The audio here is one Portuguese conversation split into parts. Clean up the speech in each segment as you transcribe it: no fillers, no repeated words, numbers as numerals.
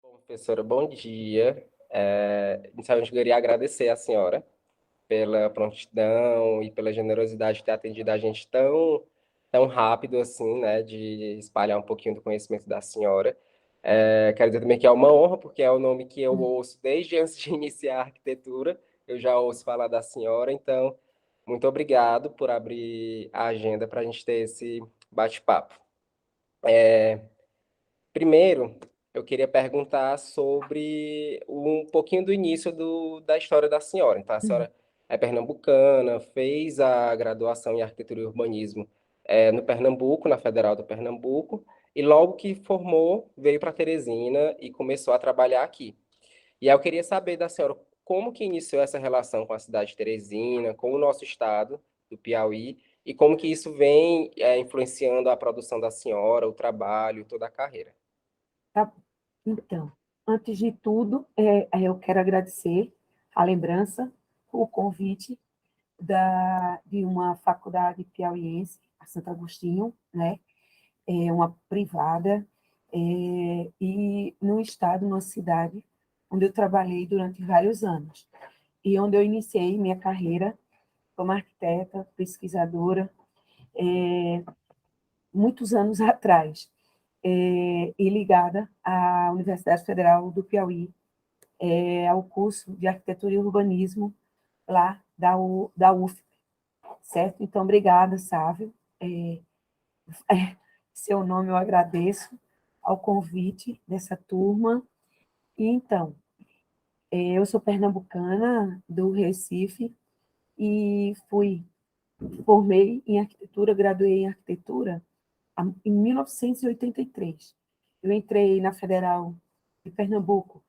Bom, professora, bom dia. Inicialmente, eu queria agradecer à senhora pela prontidão e pela generosidade de ter atendido a gente tão rápido assim, né, de espalhar um pouquinho do conhecimento da senhora. Quero dizer também que é uma honra, porque é o nome que eu ouço desde antes de iniciar a arquitetura. Eu já ouço falar da senhora, então, muito obrigado por abrir a agenda para a gente ter esse bate-papo. Primeiro, eu queria perguntar sobre um pouquinho do início da história da senhora. Então, a Uhum. senhora é pernambucana, fez a graduação em arquitetura e urbanismo no Pernambuco, na Federal do Pernambuco, e logo que formou, veio para Teresina e começou a trabalhar aqui. E aí eu queria saber da senhora como que iniciou essa relação com a cidade de Teresina, com o nosso estado do Piauí, e como que isso vem influenciando a produção da senhora, o trabalho, toda a carreira. Tá bom. Então, antes de tudo, eu quero agradecer a lembrança, o convite de uma faculdade piauiense, a Santo Agostinho, né? É uma privada, e num estado, numa cidade, onde eu trabalhei durante vários anos, e onde eu iniciei minha carreira como arquiteta, pesquisadora, muitos anos atrás, e ligada à Universidade Federal do Piauí, ao curso de Arquitetura e Urbanismo lá da UFP, certo? Então, obrigada, Sávio. Seu nome eu agradeço ao convite dessa turma. E então, eu sou pernambucana do Recife e formei em arquitetura, graduei em arquitetura em 1983. Eu entrei na Federal de Pernambuco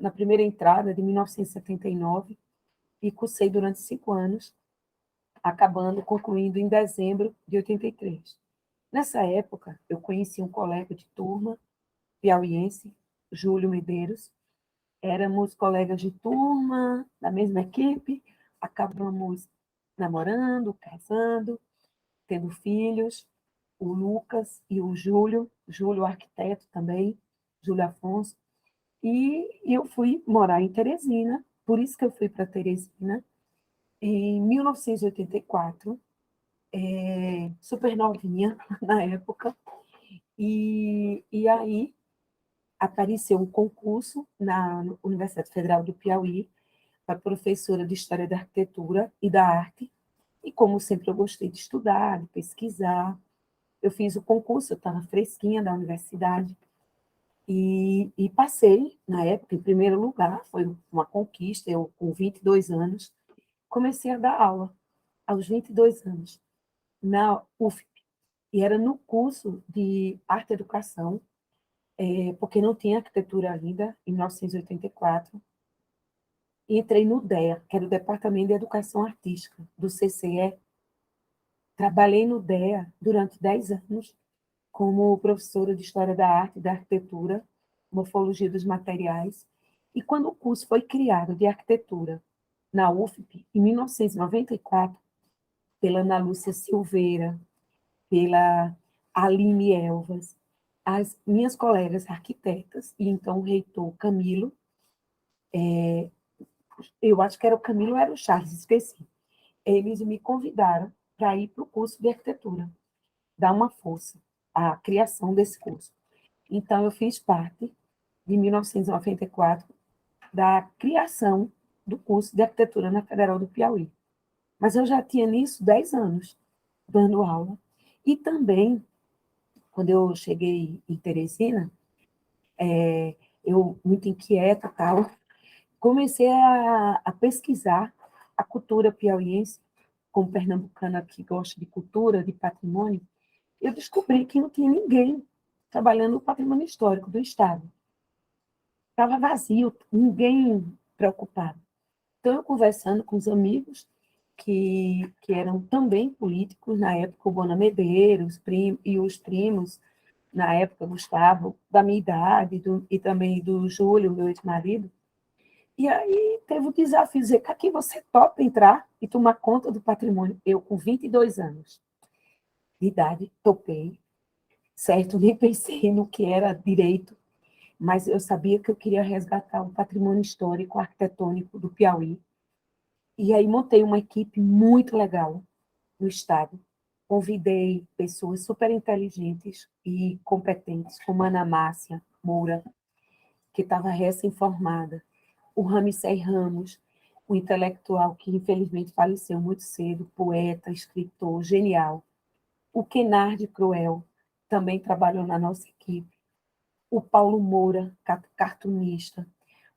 na primeira entrada de 1979 e cursei durante 5 anos, concluindo em dezembro de 83. Nessa época, eu conheci um colega de turma piauiense, Júlio Medeiros. Éramos colegas de turma, da mesma equipe, acabamos namorando, casando, tendo filhos, o Lucas e o Júlio arquiteto também, Júlio Afonso. E eu fui morar em Teresina, por isso que eu fui para Teresina, em 1984, super novinha na época, e aí apareceu um concurso na Universidade Federal do Piauí para professora de História da Arquitetura e da Arte, e como sempre eu gostei de estudar, de pesquisar, eu fiz o concurso, eu estava fresquinha da universidade, e passei, na época, em primeiro lugar, foi uma conquista, eu com 22 anos, comecei a dar aula, aos 22 anos, na UFP, e era no curso de Arte e Educação, porque não tinha arquitetura ainda, em 1984, e entrei no DEA, que era o Departamento de Educação Artística, do CCE. Trabalhei no DEA durante 10 anos, como professora de História da Arte e da Arquitetura, Morfologia dos Materiais, e quando o curso foi criado de Arquitetura na UFP, em 1994, pela Ana Lúcia Silveira, pela Aline Elvas, as minhas colegas arquitetas, e então o reitor Camilo, eu acho que era o Camilo ou era o Charles, esqueci, eles me convidaram para ir para o curso de arquitetura, dar uma força à criação desse curso. Então, eu fiz parte, de 1994, da criação do curso de arquitetura na Federal do Piauí. Mas eu já tinha nisso 10 anos, dando aula. E também, quando eu cheguei em Teresina, eu, muito inquieta, tal, comecei a pesquisar a cultura piauiense, como pernambucana que gosta de cultura, de patrimônio. Eu descobri que não tinha ninguém trabalhando no patrimônio histórico do Estado. Estava vazio, ninguém preocupado. Então, eu conversando com os amigos que eram também políticos, na época, o Bona Medeiros e os primos, na época, Gustavo, da minha idade, e também do Júlio, meu ex-marido. E aí teve o desafio de dizer que aqui você topa entrar e tomar conta do patrimônio. Eu, com 22 anos. de idade, topei, certo? Nem pensei no que era direito, mas eu sabia que eu queria resgatar o patrimônio histórico arquitetônico do Piauí. E aí montei uma equipe muito legal no estado. Convidei pessoas super inteligentes e competentes, como a Ana Márcia Moura, que estava recém-formada, o Ramsey Ramos, o intelectual que infelizmente faleceu muito cedo, poeta, escritor, genial. O Kenard Cruel também trabalhou na nossa equipe. O Paulo Moura, cartunista.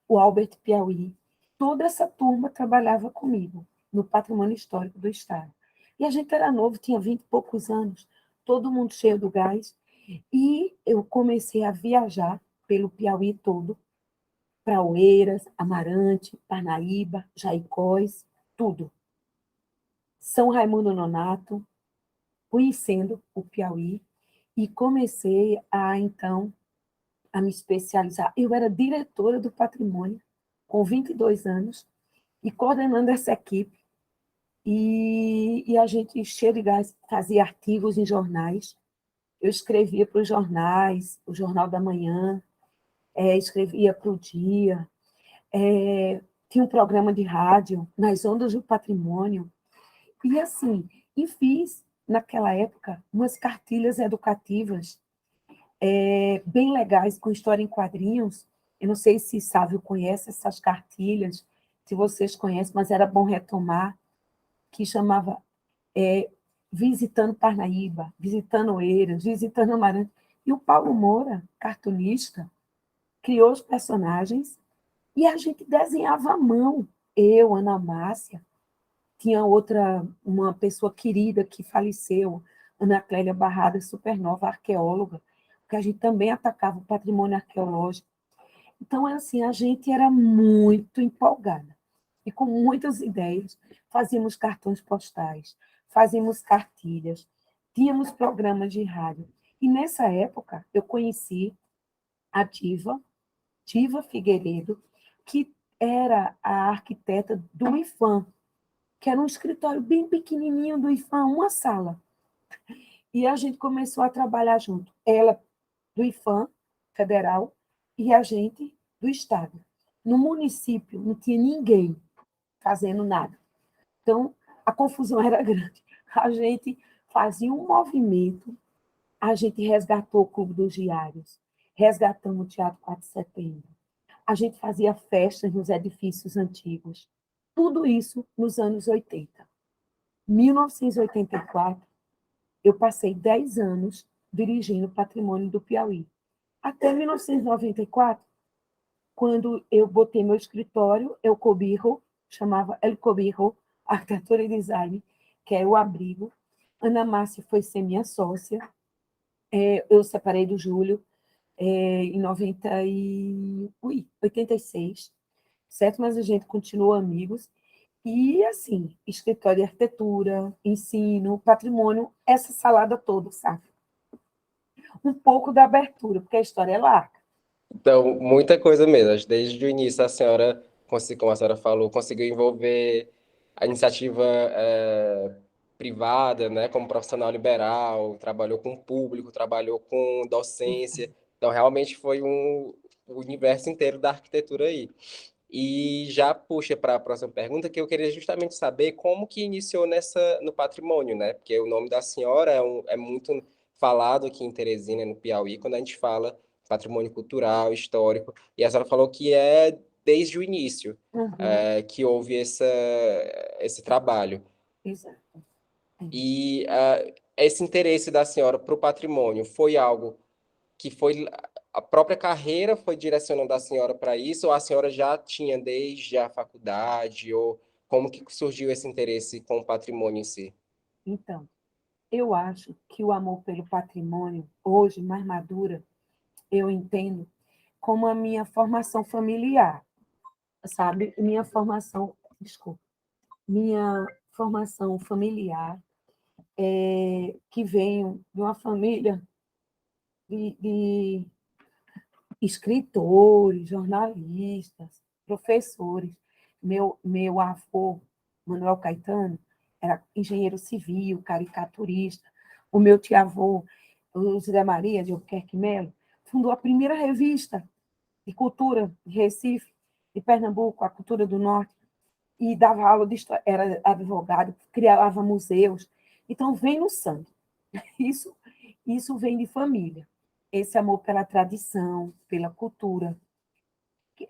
O Albert Piauí. Toda essa turma trabalhava comigo no patrimônio histórico do Estado. E a gente era novo, tinha 20 e poucos anos, todo mundo cheio do gás. E eu comecei a viajar pelo Piauí todo, para Oeiras, Amarante, Parnaíba, Jaicós, tudo. São Raimundo Nonato, conhecendo o Piauí, e comecei a, então, a me especializar. Eu era diretora do patrimônio, com 22 anos, e coordenando essa equipe. E a gente, cheio de gás, fazia artigos em jornais. Eu escrevia para os jornais, o Jornal da Manhã, escrevia para o Dia, tinha um programa de rádio, Nas Ondas do Patrimônio, e assim, e fiz, naquela época, umas cartilhas educativas bem legais, com história em quadrinhos. Eu não sei se Sávio conhece essas cartilhas, se vocês conhecem, mas era bom retomar, que chamava Visitando Parnaíba, Visitando Oeiras, Visitando Amarante. E o Paulo Moura, cartunista, criou os personagens e a gente desenhava à mão. Eu, Ana Márcia, tinha outra, uma pessoa querida que faleceu, Ana Clélia Barrada, supernova, arqueóloga, porque a gente também atacava o patrimônio arqueológico. Então, assim, a gente era muito empolgada e com muitas ideias. Fazíamos cartões postais, fazíamos cartilhas, tínhamos programas de rádio. E nessa época, eu conheci a Diva Figueiredo, que era a arquiteta do IFAM, que era um escritório bem pequenininho do IFAM, uma sala. E a gente começou a trabalhar junto. Ela do IFAM federal e a gente do Estado. No município não tinha ninguém fazendo nada. Então, a confusão era grande. A gente fazia um movimento, a gente resgatou o Clube dos Diários, resgatamos o Teatro 4 de Setembro, a gente fazia festas nos edifícios antigos. Tudo isso nos anos 80. 1984, eu passei 10 anos dirigindo o patrimônio do Piauí. Até 1994, quando eu botei meu escritório, El Cobijo, chamava El Cobijo Arquitetura e Design, que é o abrigo. Ana Márcia foi ser minha sócia. Eu separei do Júlio em 86, certo? Mas a gente continuou amigos. E, assim, escritório de arquitetura, ensino, patrimônio, essa salada toda, sabe? Um pouco da abertura, porque a história é larga. Então, muita coisa mesmo. Acho que desde o início a senhora, como a senhora falou, conseguiu envolver a iniciativa privada, né, como profissional liberal, trabalhou com o público, trabalhou com docência. Então, realmente foi o universo inteiro da arquitetura aí. E já puxa para a próxima pergunta, que eu queria justamente saber como que iniciou no patrimônio, né? Porque o nome da senhora é muito falado aqui em Teresina, no Piauí, quando a gente fala patrimônio cultural, histórico. E a senhora falou que é desde o início Uhum, que houve esse trabalho. exato. E esse interesse da senhora para o patrimônio foi algo que foi a própria carreira foi direcionando a senhora para isso, ou a senhora já tinha desde a faculdade, ou como que surgiu esse interesse com o patrimônio em si? Então, eu acho que o amor pelo patrimônio, hoje mais madura, eu entendo como a minha formação familiar, sabe? Desculpa, minha formação familiar, que venho de uma família de escritores, jornalistas, professores. Meu avô, Manuel Caetano, era engenheiro civil, caricaturista. O meu tio-avô, o José Maria de Albuquerque Melo, fundou a primeira revista de cultura de Recife, de Pernambuco, a Cultura do Norte, e dava aula de história, era advogado, criava museus. Então, vem no sangue. Isso, isso vem de família. Esse amor pela tradição, pela cultura.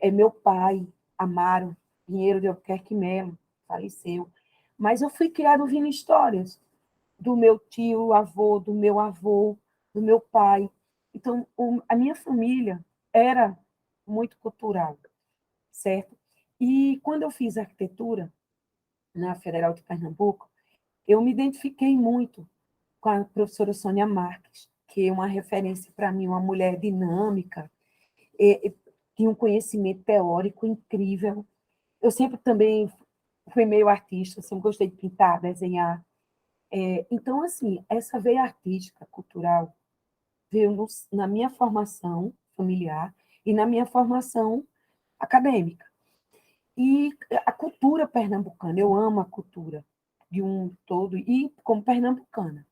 É meu pai, Amaro Pinheiro de Albuquerque Melo, faleceu. Mas eu fui criado ouvindo histórias do meu tio, avô, do meu pai. Então, a minha família era muito cultural, certo? E quando eu fiz arquitetura na Federal de Pernambuco, eu me identifiquei muito com a professora Sônia Marques, que é uma referência para mim, uma mulher dinâmica, e tinha um conhecimento teórico incrível. Eu sempre também fui meio artista, sempre gostei de pintar, desenhar. Então, assim, essa veia artística, cultural, veio na minha formação familiar e na minha formação acadêmica. E a cultura pernambucana, eu amo a cultura de um todo, e como pernambucana.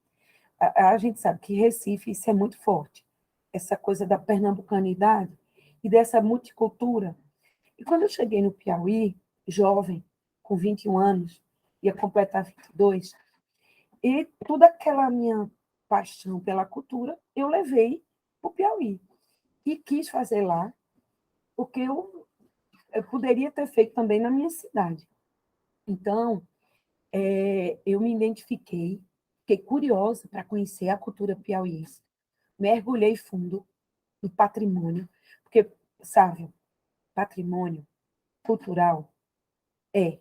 A gente sabe que Recife, isso é muito forte, essa coisa da pernambucanidade e dessa multicultura. E quando eu cheguei no Piauí, jovem, com 21 anos, ia completar 22, e toda aquela minha paixão pela cultura, eu levei para o Piauí. E quis fazer lá o que eu poderia ter feito também na minha cidade. Então, eu me identifiquei, fiquei curiosa para conhecer a cultura piauiense, mergulhei fundo no patrimônio, porque, sabe, patrimônio cultural é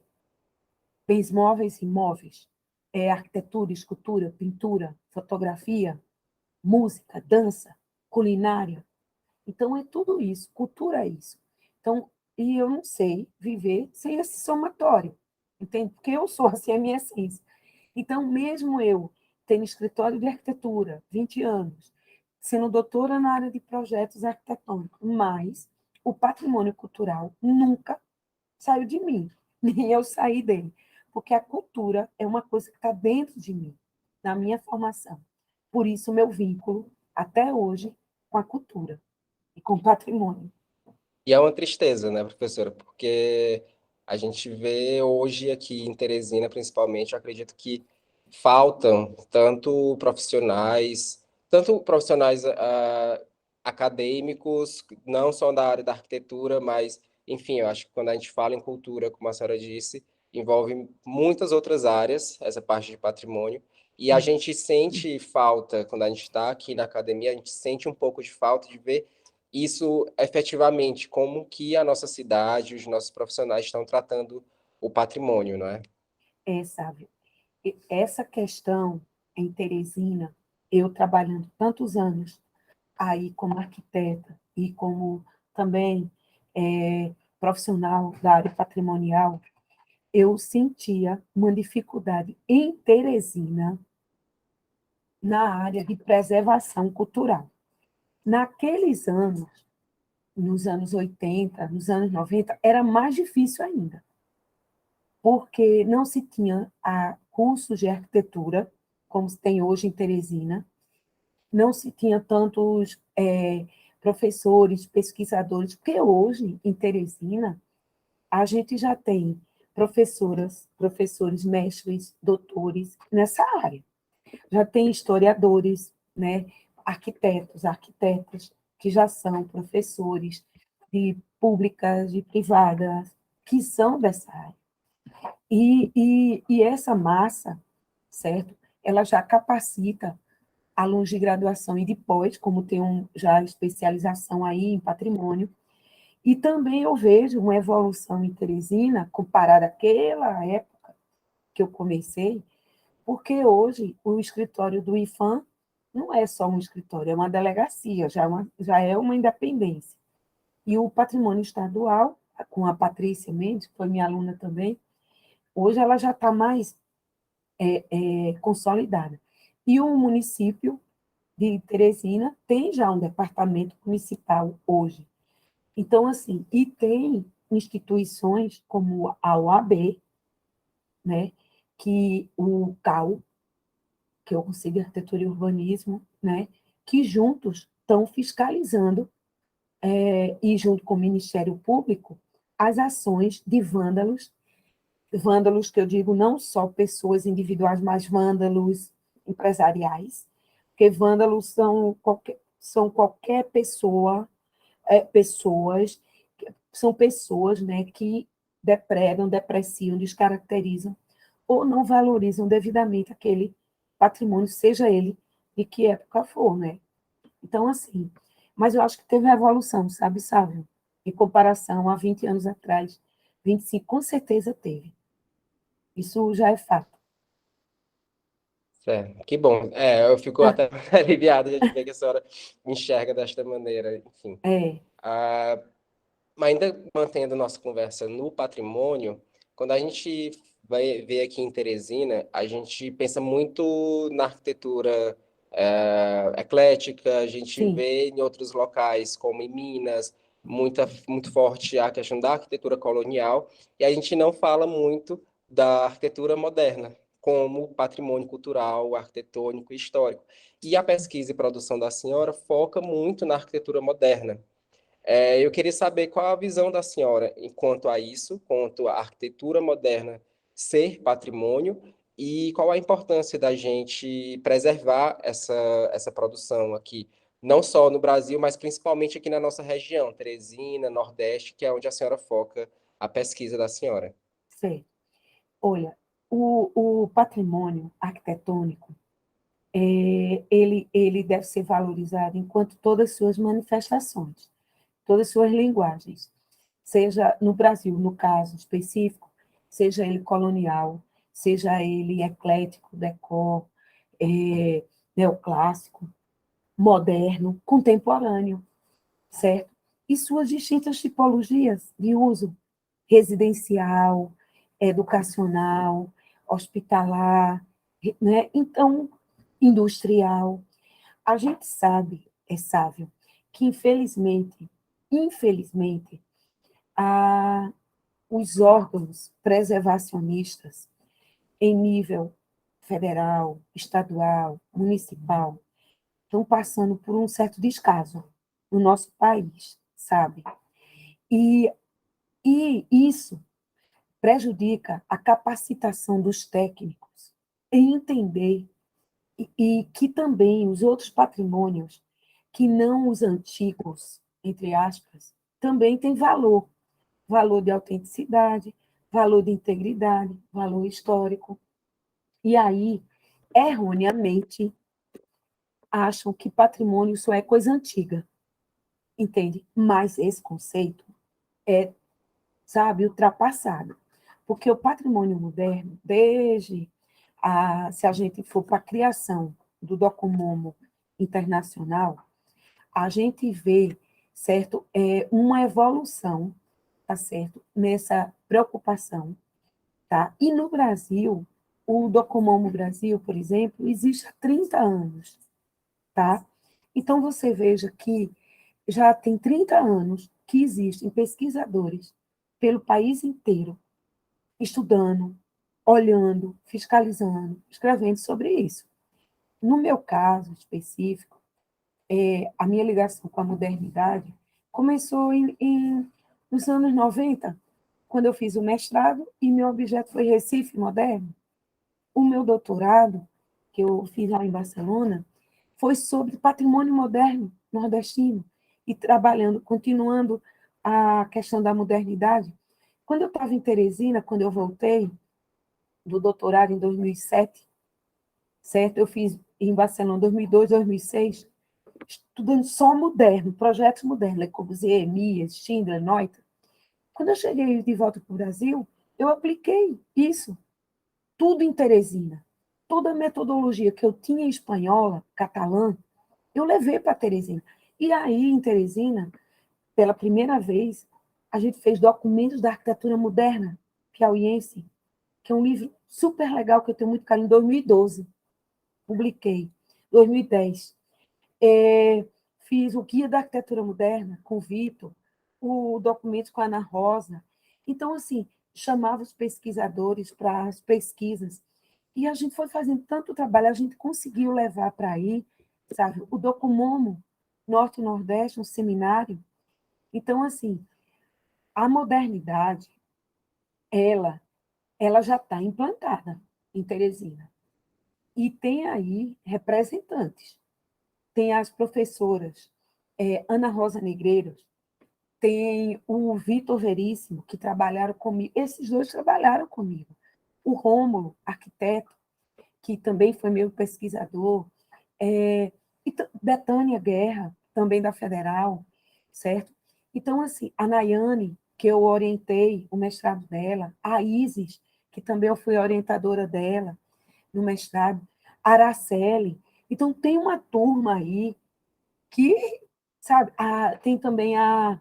bens móveis e imóveis, é arquitetura, escultura, pintura, fotografia, música, dança, culinária. Então, é tudo isso, cultura é isso. Então, e eu não sei viver sem esse somatório, entende? Porque eu sou assim, é a minha essência. Então, mesmo eu tendo escritório de arquitetura, 20 anos, sendo doutora na área de projetos arquitetônicos, mas o patrimônio cultural nunca saiu de mim, nem eu saí dele, porque a cultura é uma coisa que está dentro de mim, na minha formação. Por isso, o meu vínculo, até hoje, com a cultura e com o patrimônio. E é uma tristeza, né, professora? Porque a gente vê hoje aqui em Teresina, principalmente, eu acredito que faltam tanto profissionais acadêmicos, não só da área da arquitetura, mas, enfim, eu acho que quando a gente fala em cultura, como a senhora disse, envolve muitas outras áreas, essa parte de patrimônio. E a gente sente falta, quando a gente está aqui na academia, a gente sente um pouco de falta de ver isso efetivamente, como que a nossa cidade, os nossos profissionais estão tratando o patrimônio, não é? Sabe, essa questão em Teresina, eu trabalhando tantos anos aí como arquiteta e como também profissional da área patrimonial, eu sentia uma dificuldade em Teresina na área de preservação cultural. Naqueles anos, nos anos 80, nos anos 90, era mais difícil ainda, porque não se tinha cursos de arquitetura, como se tem hoje em Teresina, não se tinha tantos professores, pesquisadores, porque hoje, em Teresina, a gente já tem professores, mestres, doutores nessa área. Já tem historiadores, né, arquitetas, que já são professores de públicas, de privadas, que são dessa área. E essa massa, certo? Ela já capacita alunos de graduação e depois, como tem já especialização aí em patrimônio, e também eu vejo uma evolução em Teresina, comparada àquela época que eu comecei, porque hoje o escritório do IFAM não é só um escritório, é uma delegacia, já é uma independência. E o patrimônio estadual, com a Patrícia Mendes, que foi minha aluna também, hoje ela já está mais consolidada. E o município de Teresina tem já um departamento municipal hoje. Então, assim, e tem instituições como a OAB, né, que o CAU, que eu consigo arquitetura e urbanismo, né, que juntos estão fiscalizando, e junto com o Ministério Público, as ações de vândalos, vândalos que eu digo não só pessoas individuais, mas vândalos empresariais, porque vândalos são qualquer pessoa, pessoas, são pessoas, né, que depredam, depreciam, descaracterizam ou não valorizam devidamente aquele patrimônio, seja ele de que época for, né? Então, assim, mas eu acho que teve uma evolução, sabe, Sávio? Em comparação a 20 anos atrás, 25, com certeza teve. Isso já é fato. Certo, que bom. Eu fico até aliviado de ver que a senhora enxerga desta maneira, enfim. É, Ah, mas ainda mantendo nossa conversa no patrimônio, quando a gente vai ver aqui em Teresina, a gente pensa muito na arquitetura eclética, a gente sim, vê em outros locais, como em Minas, muito forte a questão da arquitetura colonial, e a gente não fala muito da arquitetura moderna, como patrimônio cultural, arquitetônico e histórico. E a pesquisa e produção da senhora foca muito na arquitetura moderna. Eu queria saber qual a visão da senhora quanto a isso, quanto à arquitetura moderna ser patrimônio e qual a importância da gente preservar essa produção aqui, não só no Brasil, mas principalmente aqui na nossa região, Teresina, Nordeste, que é onde a senhora foca a pesquisa da senhora. certo. Olha, o patrimônio arquitetônico, ele deve ser valorizado enquanto todas as suas manifestações, todas as suas linguagens, seja no Brasil, no caso específico, seja ele colonial, seja ele eclético, decor, neoclássico, moderno, contemporâneo, certo? E suas distintas tipologias de uso, residencial, educacional, hospitalar, né? Então, industrial. A gente sabe, é sábio, que infelizmente, a, os órgãos preservacionistas em nível federal, estadual, municipal, estão passando por um certo descaso no nosso país, sabe? E, e isso prejudica a capacitação dos técnicos em entender e que também os outros patrimônios, que não os antigos, entre aspas, também têm valor, valor de autenticidade, valor de integridade, valor histórico. E aí, erroneamente, acham que patrimônio só é coisa antiga, entende? Mas esse conceito é, sabe, ultrapassado. Porque o patrimônio moderno, se a gente for para a criação do Docomomo Internacional, a gente vê, certo, uma evolução, tá certo, nessa preocupação, tá? E no Brasil, o Docomomo Brasil, por exemplo, existe há 30 anos, tá? Então, você veja que já tem 30 anos que existem pesquisadores pelo país inteiro estudando, olhando, fiscalizando, escrevendo sobre isso. No meu caso específico, a minha ligação com a modernidade começou nos anos 90, quando eu fiz o mestrado e meu objeto foi Recife moderno. O meu doutorado, que eu fiz lá em Barcelona, foi sobre patrimônio moderno nordestino e trabalhando, continuando a questão da modernidade. Quando eu estava em Teresina, quando eu voltei do doutorado em 2007, certo? Eu fiz em Barcelona 2002, 2006, estudando só moderno, projetos modernos, Le Corbusier, Mies, Schindler, Noita. Quando eu cheguei de volta para o Brasil, eu apliquei isso, tudo em Teresina. Toda a metodologia que eu tinha em espanhola, catalã, eu levei para Teresina. E aí, em Teresina, pela primeira vez, a gente fez documentos da arquitetura moderna piauiense, que é um livro super legal que eu tenho muito carinho, em 2012. Publiquei. 2010. Fiz o Guia da Arquitetura Moderna com o Vitor, o documento com a Ana Rosa. Então, assim, chamava os pesquisadores para as pesquisas. E a gente foi fazendo tanto trabalho, a gente conseguiu levar para aí, sabe, o Docomomo Norte e Nordeste, um seminário. Então, assim, a modernidade, ela, ela já está implantada em Teresina. E tem aí representantes. Tem as professoras Ana Rosa Negreiros, tem o Vitor Veríssimo, que trabalharam comigo. Esses dois trabalharam comigo. O Rômulo, arquiteto, que também foi meu pesquisador, e Betânia Guerra, também da Federal, certo? Então, assim, a Nayane, que eu orientei o mestrado dela, a Isis, que também eu fui orientadora dela no mestrado, a Araceli. Então, tem uma turma aí que, sabe, tem também a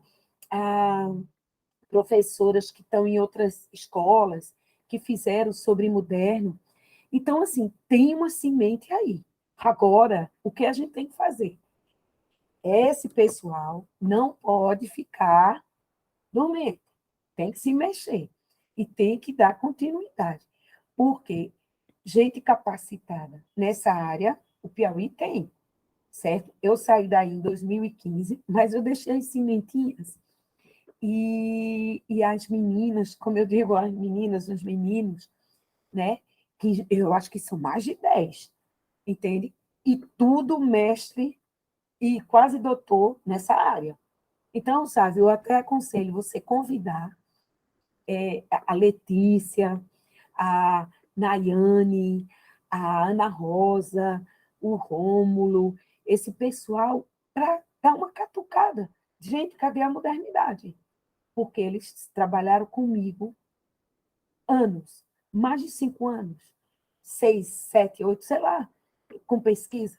professoras que estão em outras escolas, que fizeram sobre moderno. Então, assim, tem uma semente aí. Agora, o que a gente tem que fazer? Esse pessoal não pode ficar dormente, tem que se mexer e tem que dar continuidade, porque gente capacitada nessa área, o Piauí tem, certo? Eu saí daí em 2015, mas eu deixei as sementinhas e as meninas, como eu digo, as meninas, os meninos, né? Que eu acho que são mais de 10, entende? E tudo mestre e quase doutor nessa área. Então, sabe, eu até aconselho você convidar a Letícia, a Nayane, a Ana Rosa, o Rômulo, esse pessoal, para dar uma catucada. Gente, cadê a modernidade? Porque eles trabalharam comigo anos, mais de 5 anos, 6, 7, 8, sei lá, com pesquisa,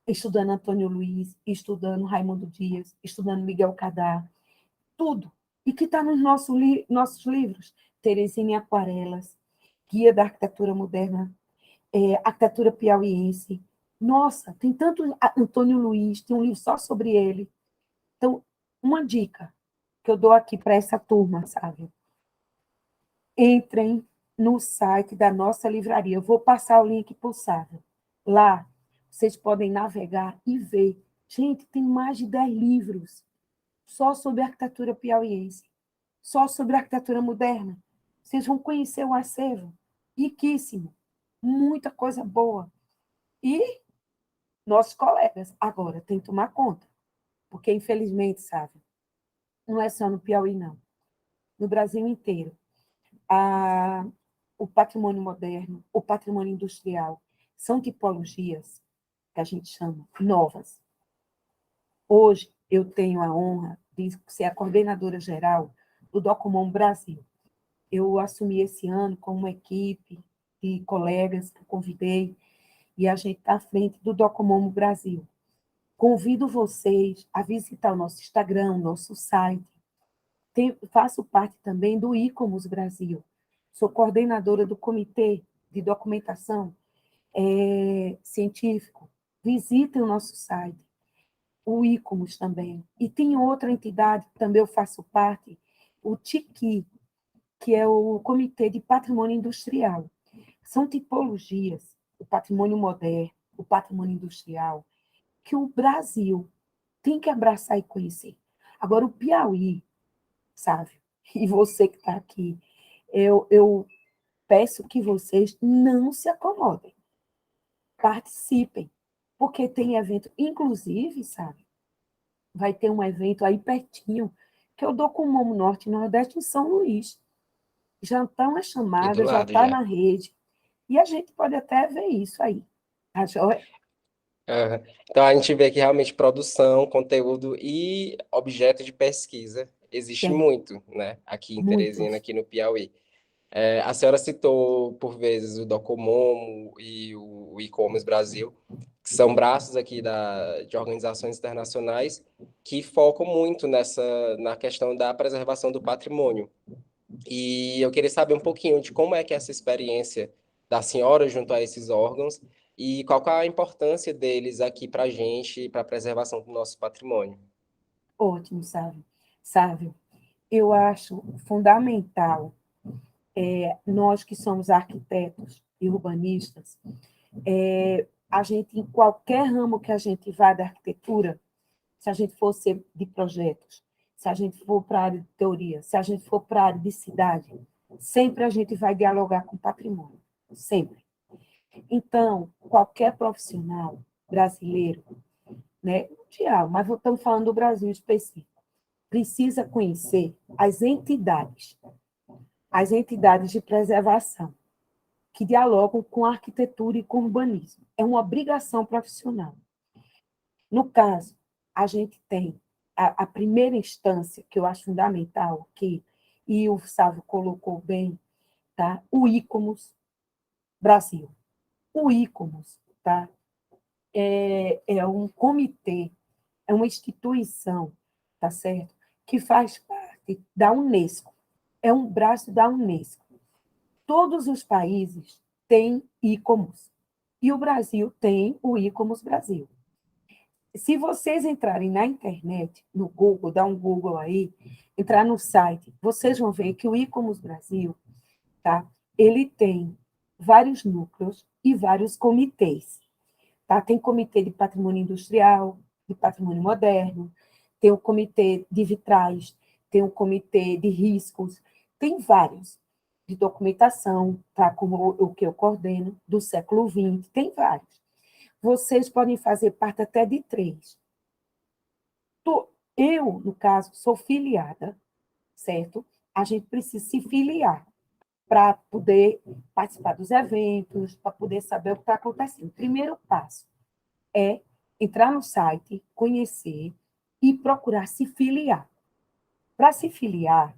estudando Antônio Luiz, estudando Raimundo Dias, estudando Miguel Cadar, tudo. E que está nos nossos livros. Teresina em Aquarelas, Guia da Arquitetura Moderna, Arquitetura Piauiense. Nossa, tem tanto Antônio Luiz, tem um livro só sobre ele. Então, uma dica que eu dou aqui para essa turma, sabe? Entrem no site da nossa livraria. Eu vou passar o link para o Sávio. Lá, vocês podem navegar e ver. Gente, tem mais de 10 livros só sobre arquitetura piauiense, só sobre arquitetura moderna. Vocês vão conhecer o acervo, riquíssimo, muita coisa boa. E nossos colegas, agora, tem que tomar conta, porque, infelizmente, sabe, não é só no Piauí, não. No Brasil inteiro, a, o patrimônio moderno, o patrimônio industrial, são tipologias que a gente chama novas. Hoje, eu tenho a honra de ser a coordenadora geral do Documom Brasil. Eu assumi esse ano com uma equipe de colegas que eu convidei, e a gente está à frente do Docomomo Brasil. Convido vocês a visitar o nosso Instagram, o nosso site. Faço parte também do ICOMOS Brasil. Sou coordenadora do Comitê de Documentação Científico. Visitem o nosso site, o ICOMOS também. E tem outra entidade que também eu faço parte, o TIQui, que é o Comitê de Patrimônio Industrial. São tipologias, o patrimônio moderno, o patrimônio industrial, que o Brasil tem que abraçar e conhecer. Agora, o Piauí, sabe? E você que está aqui, eu peço que vocês não se acomodem, participem, porque tem evento, inclusive, sabe? Vai ter um evento aí pertinho, que eu dou com o Momo Norte e Nordeste em São Luís. Já estão as E do chamadas, já lado está já. na rede, e a gente pode até ver isso aí. Tá joia? Aham. Então a gente vê que realmente produção, conteúdo e objeto de pesquisa existe Tem muito, né? Aqui em Teresina, muitos. aqui no Piauí. A senhora citou por vezes o Docomomo e o E-Commerce Brasil, que são braços aqui de organizações internacionais que focam muito na questão da preservação do patrimônio. E eu queria saber um pouquinho de como é que é essa experiência da senhora junto a esses órgãos e qual que é a importância deles aqui para a gente, para a preservação do nosso patrimônio. Ótimo, sabe? Sabe, eu acho fundamental, nós que somos arquitetos e urbanistas, a gente, em qualquer ramo que a gente vá da arquitetura, se a gente for ser de projetos, se a gente for para a área de teoria, se a gente for para a área de cidade, sempre a gente vai dialogar com patrimônio, sempre. Então, qualquer profissional brasileiro, né, mundial, mas estamos falando do Brasil específico, precisa conhecer as entidades de preservação, que dialogam com a arquitetura e com o urbanismo. É uma obrigação profissional. No caso, a gente tem a primeira instância, que eu acho fundamental, e o Sávio colocou bem, tá? O ICOMOS Brasil. O ICOMOS, tá? É um comitê, é uma instituição, tá certo? Que faz parte da Unesco. É um braço da Unesco. Todos os países têm ICOMOS. E o Brasil tem o ICOMOS Brasil. Se vocês entrarem na internet, no Google, dá um Google aí, entrar no site, vocês vão ver que o ICOMOS Brasil, tá? Ele tem vários núcleos e vários comitês. Tá? Tem comitê de patrimônio industrial, de patrimônio moderno, tem o comitê de vitrais, tem o comitê de riscos, tem vários, de documentação, tá? Como o que eu coordeno, do século XX, tem vários. Vocês podem fazer parte até de 3. Eu, no caso, sou filiada, certo? A gente precisa se filiar para poder participar dos eventos, para poder saber o que está acontecendo. Primeiro passo é entrar no site, conhecer e procurar se filiar. Para se filiar,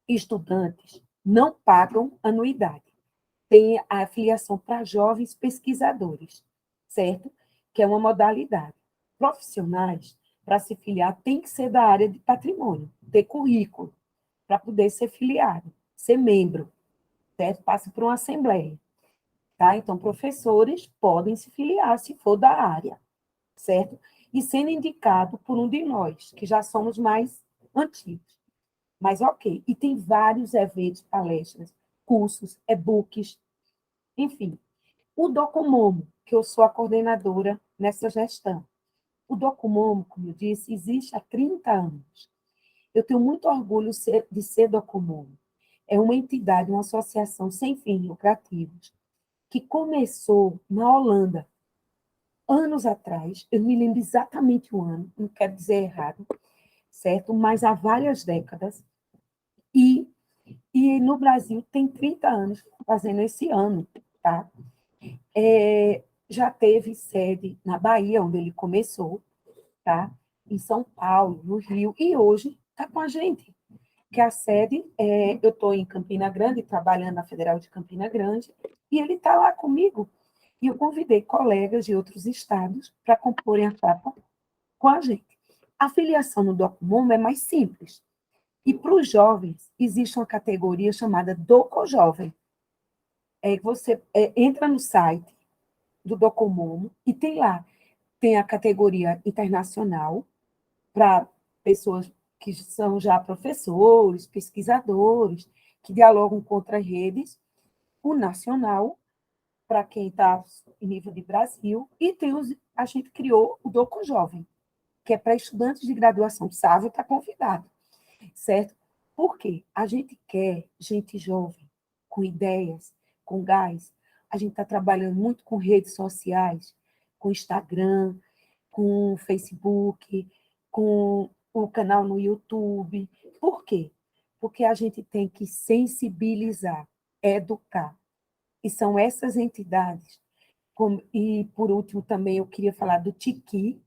estudantes não pagam anuidade. Tem a filiação para jovens pesquisadores, certo? Que é uma modalidade. Profissionais, para se filiar, tem que ser da área de patrimônio, ter currículo, para poder ser filiado, ser membro, certo? Passa por uma assembleia. Tá? Então, professores podem se filiar se for da área, certo? E sendo indicado por um de nós, que já somos mais antigos. Mas ok. E tem vários eventos, palestras, cursos, e-books, enfim. O Docomomo, que eu sou a coordenadora nessa gestão. O Docomomo, como eu disse, existe há 30 anos. Eu tenho muito orgulho de ser Docomomo. É uma entidade, uma associação sem fins lucrativos, que começou na Holanda, anos atrás, eu me lembro exatamente o ano, não quero dizer errado, certo? Mas há várias décadas, e, no Brasil tem 30 anos fazendo esse ano, tá? Já teve sede na Bahia, onde ele começou, tá? Em São Paulo, no Rio, e hoje está com a gente, que a sede, eu estou em Campina Grande, trabalhando na Federal de Campina Grande, e ele está lá comigo. E eu convidei colegas de outros estados para comporem a chapa com a gente. A filiação no Docomomo é mais simples. E para os jovens, existe uma categoria chamada Docojovem. Você entra no site do Docomomo e tem lá, tem a categoria internacional, para pessoas que são já professores, pesquisadores, que dialogam com outras redes, o nacional, para quem está em nível de Brasil, e a gente criou o Doco Jovem, que é para estudantes de graduação. Sávio está convidado, certo? Por quê? A gente quer gente jovem, com ideias, com gás. A gente está trabalhando muito com redes sociais, com Instagram, com Facebook, com o canal no YouTube. Por quê? Porque a gente tem que sensibilizar, educar. E são essas entidades. E, por último, também eu queria falar do Tiqui,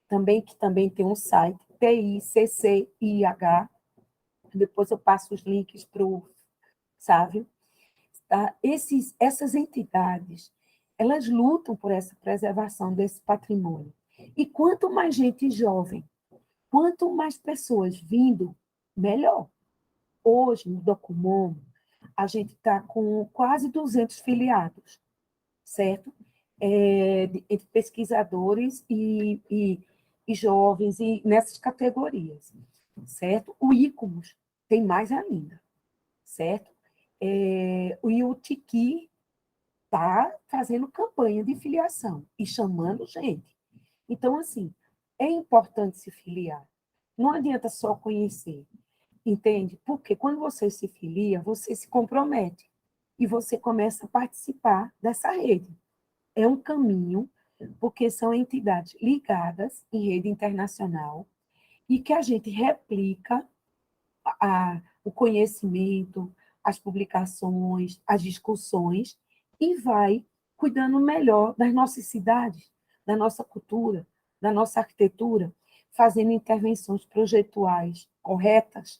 também, que também tem um site, TICCIH. Depois eu passo os links para o Sávio. Tá? Essas entidades, elas lutam por essa preservação desse patrimônio. E quanto mais gente jovem, quanto mais pessoas vindo, melhor. Hoje, no Docomomo, a gente está com quase 200 filiados, certo? Entre pesquisadores e jovens, e nessas categorias, certo? O ICOMOS tem mais ainda, certo? E o Tiqui está fazendo campanha de filiação e chamando gente. Então, assim, é importante se filiar. Não adianta só conhecer, entende? Porque quando você se filia, você se compromete e você começa a participar dessa rede. É um caminho, porque são entidades ligadas em rede internacional e que a gente replica o conhecimento, as publicações, as discussões, e vai cuidando melhor das nossas cidades, da nossa cultura, da nossa arquitetura, fazendo intervenções projetuais corretas,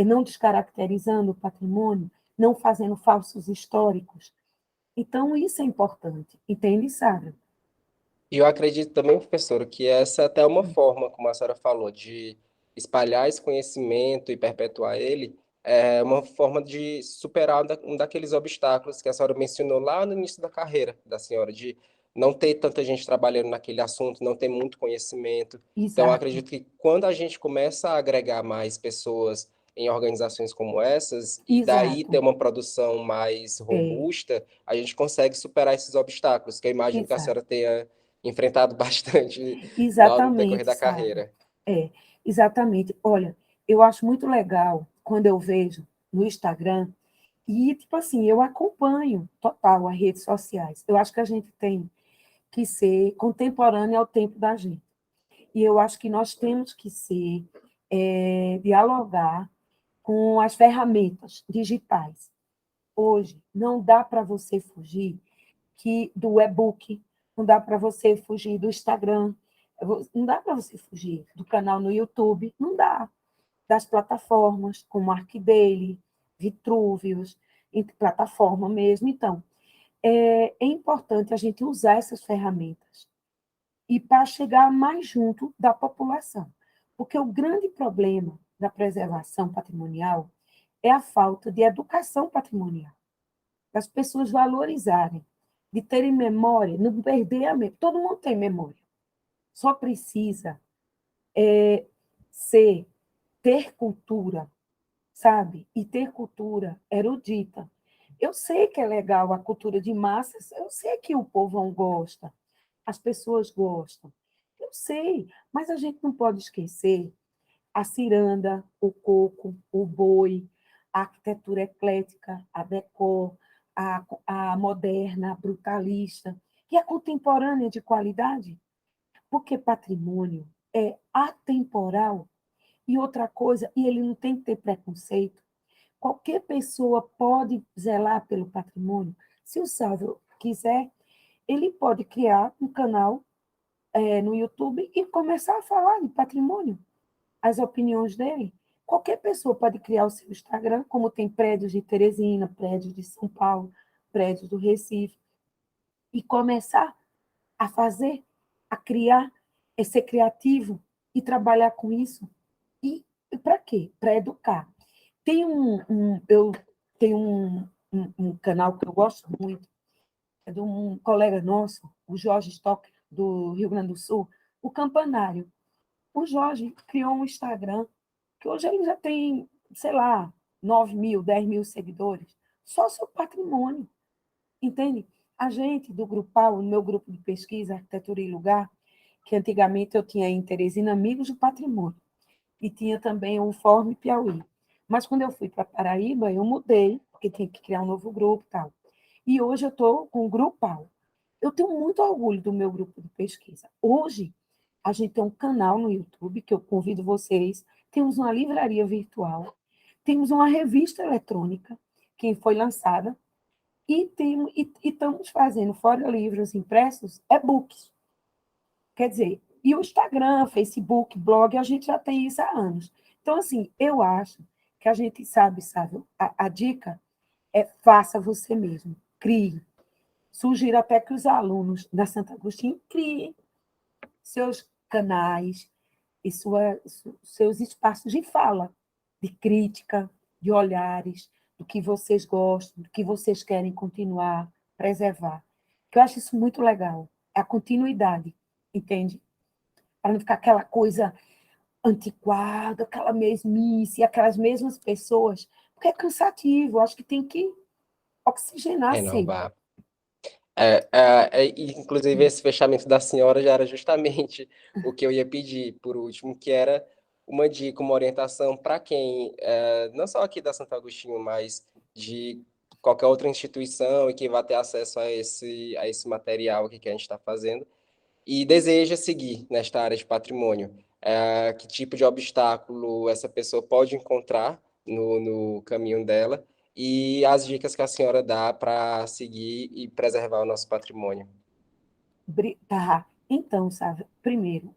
não descaracterizando o patrimônio, não fazendo falsos históricos. Então, isso é importante, entende, Sara? E eu acredito também, professora, que essa é até uma forma, como a senhora falou, de espalhar esse conhecimento e perpetuar ele, é uma forma de superar um daqueles obstáculos que a senhora mencionou lá no início da carreira da senhora, de não ter tanta gente trabalhando naquele assunto, não ter muito conhecimento. Então, eu Exato, acredito que quando a gente começa a agregar mais pessoas em organizações como essas, e daí ter exato, uma produção mais é, robusta, a gente consegue superar esses obstáculos, que eu imagino que a exato. senhora tenha enfrentado bastante lá no decorrer Exatamente, da Sara. carreira. É, exatamente. Olha, eu acho muito legal quando eu vejo no Instagram, e, tipo assim, eu acompanho total as redes sociais. Eu acho que a gente tem que ser contemporâneo ao tempo da gente. E eu acho que nós temos que ser, dialogar com as ferramentas digitais. Hoje, não dá para você fugir do e-book, não dá para você fugir do Instagram, não dá para você fugir do canal no YouTube, não dá. Das plataformas como ArcDaily, Vitruvius, plataforma mesmo. Então, é importante a gente usar essas ferramentas e para chegar mais junto da população. Porque o grande problema da preservação patrimonial é a falta de educação patrimonial, das pessoas valorizarem, de terem memória, não perder a memória. Todo mundo tem memória, só precisa ser, ter cultura, sabe? E ter cultura erudita. Eu sei que é legal a cultura de massas, eu sei que o povão gosta, as pessoas gostam, eu sei, mas a gente não pode esquecer a ciranda, o coco, o boi, a arquitetura eclética, a decor, a moderna, a brutalista, e a contemporânea de qualidade, porque patrimônio é atemporal. E outra coisa, e ele não tem que ter preconceito, qualquer pessoa pode zelar pelo patrimônio. Se o Sávio quiser, ele pode criar um canal no YouTube e começar a falar de patrimônio, as opiniões dele. Qualquer pessoa pode criar o seu Instagram, como tem prédios de Teresina, prédios de São Paulo, prédios do Recife, e começar a fazer, a criar, ser criativo e trabalhar com isso. E para quê? Para educar. Eu tenho um canal que eu gosto muito, é de um colega nosso, o Jorge Stocker, do Rio Grande do Sul, o Campanário. O Jorge criou um Instagram, que hoje ele já tem, sei lá, 9.000, 10.000 seguidores, só seu patrimônio, entende? A gente do Grupal, no meu grupo de pesquisa, Arquitetura e Lugar, que antigamente eu tinha em Teresina Amigos do Patrimônio, e tinha também o Fórum Piauí. Mas quando eu fui para Paraíba, eu mudei, porque tinha que criar um novo grupo e tal. E hoje eu estou com o Grupal. Eu tenho muito orgulho do meu grupo de pesquisa. Hoje, a gente tem um canal no YouTube, que eu convido vocês, temos uma livraria virtual, temos uma revista eletrônica, que foi lançada, e estamos fazendo, fora livros impressos, e-books. Quer dizer, e o Instagram, Facebook, blog, a gente já tem isso há anos. Então, assim, eu acho que a gente sabe, a dica é faça você mesmo, crie. Sugiro até que os alunos da Santo Agostinho criem seus canais e seus espaços de fala, de crítica, de olhares, do que vocês gostam, do que vocês querem continuar, preservar. Que eu acho isso muito legal. É a continuidade, entende? Para não ficar aquela coisa antiquada, aquela mesmice, aquelas mesmas pessoas, porque é cansativo, eu acho que tem que oxigenar sempre. Renovar. Inclusive, esse fechamento da senhora já era justamente o que eu ia pedir, por último, que era uma dica, uma orientação para quem, não só aqui da Santo Agostinho, mas de qualquer outra instituição e que vai ter acesso a esse material aqui que a gente está fazendo e deseja seguir nesta área de patrimônio. Que tipo de obstáculo essa pessoa pode encontrar no caminho dela e as dicas que a senhora dá para seguir e preservar o nosso patrimônio. Tá. Então, sabe, primeiro,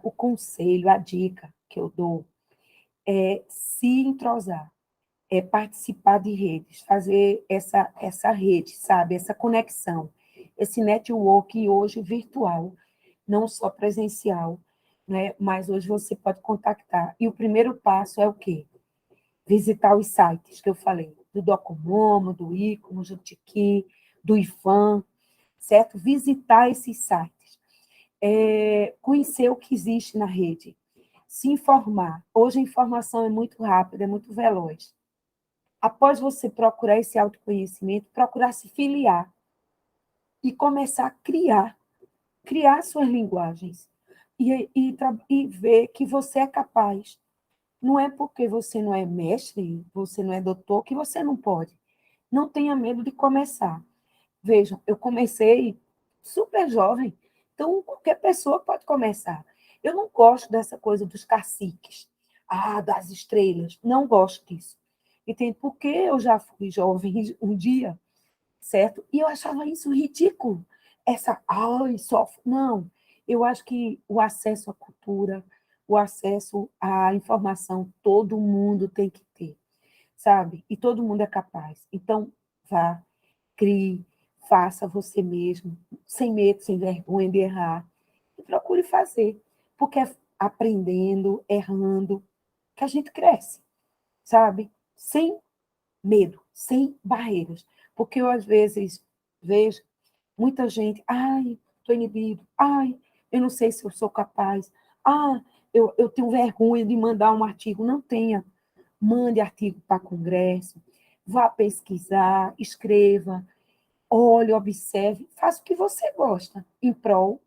o conselho, a dica que eu dou é se entrosar, é participar de redes, fazer essa rede, sabe, essa conexão, esse network hoje virtual, não só presencial, né, mas hoje você pode contactar. E o primeiro passo é o quê? Visitar os sites que eu falei, do Docomomo, do Icomo, do Tiki, do IFAM, certo? Visitar esses sites, conhecer o que existe na rede, se informar. Hoje a informação é muito rápida, é muito veloz. Após você procurar esse autoconhecimento, procurar se filiar e começar a criar suas linguagens e ver que você é capaz. Não é porque você não é mestre, você não é doutor, que você não pode. Não tenha medo de começar. Vejam, eu comecei super jovem, então qualquer pessoa pode começar. Eu não gosto dessa coisa dos caciques, das estrelas, não gosto disso. Entende? Porque eu já fui jovem um dia, certo? E eu achava isso ridículo. Só. Não, eu acho que o acesso à cultura, o acesso à informação, todo mundo tem que ter, sabe? E todo mundo é capaz. Então, vá, crie, faça você mesmo, sem medo, sem vergonha de errar, e procure fazer, porque é aprendendo, errando, que a gente cresce, sabe? Sem medo, sem barreiras. Porque eu, às vezes, vejo muita gente, estou inibido, eu não sei se eu sou capaz, eu tenho vergonha de mandar um artigo. Não tenha, mande artigo para congresso, vá pesquisar, escreva, olhe, observe, faça o que você gosta em prol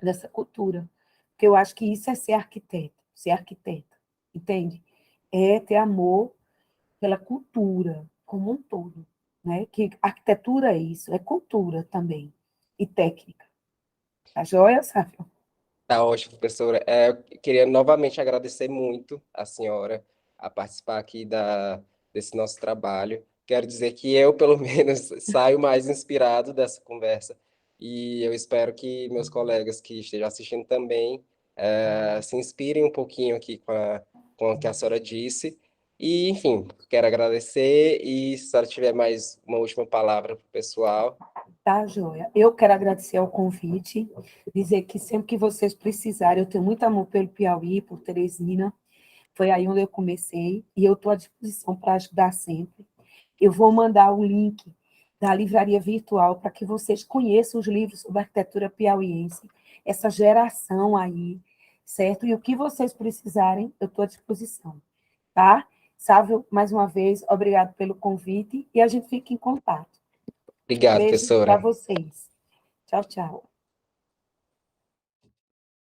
dessa cultura. Porque eu acho que isso é ser arquiteta, entende? É ter amor pela cultura como um todo, né? Que arquitetura é isso, é cultura também, e técnica. Tá joia, Safra? Tá ótimo, professora. Eu queria novamente agradecer muito a senhora a participar aqui desse nosso trabalho. Quero dizer que eu, pelo menos, saio mais inspirado dessa conversa e eu espero que meus colegas que estejam assistindo também se inspirem um pouquinho aqui com o que a senhora disse. E, enfim, quero agradecer e se a senhora tiver mais uma última palavra para o pessoal. Tá, joia. Eu quero agradecer ao convite, dizer que sempre que vocês precisarem, eu tenho muito amor pelo Piauí, por Teresina, foi aí onde eu comecei, e eu estou à disposição para ajudar sempre. Eu vou mandar o link da livraria virtual para que vocês conheçam os livros sobre arquitetura piauiense, essa geração aí, certo? E o que vocês precisarem, eu estou à disposição, tá? Sávio, mais uma vez, obrigado pelo convite e a gente fica em contato. Obrigado, Beijo para professora. vocês. Tchau, tchau.